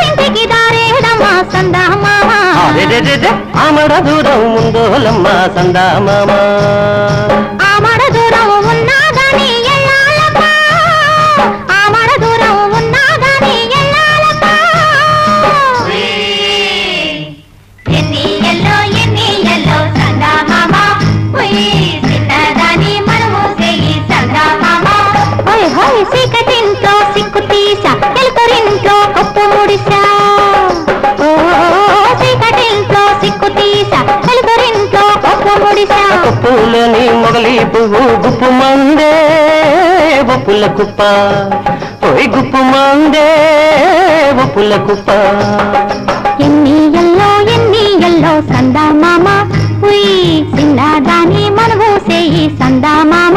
ఇంటికి దారేదమ్మా సందా మామ ఆమడ దూరం ముందోలమ్మా సందా మామ ఆమడ దూరం ఉన్నా గాని ఎల్లాలమ్మా ఆమడ దూరం ఉన్నా గాని ఎల్లాలమ్మా ఎన్ని ఎల్లో సందా మామ చిన్నదాని మనము చేయి సందా మామ హోయ్ సీకటింట్లో సిక్కు తీసా ఎలుకరింట్లో కొప్పు ముడిసా సీకటింట్లో సిక్కు తీసా ఎలుకరింట్లో కొప్పు ముడిసా కొప్పులని మొగలి పువ్వు గుప్పు మందే ఒప్పుల కుప్ప పోయి గుప్పు మందే ఒప్పుల కుప్ప ఎన్ని ఎల్లో సందా మామ చిన్నదాని మనము చేయి సందా మామ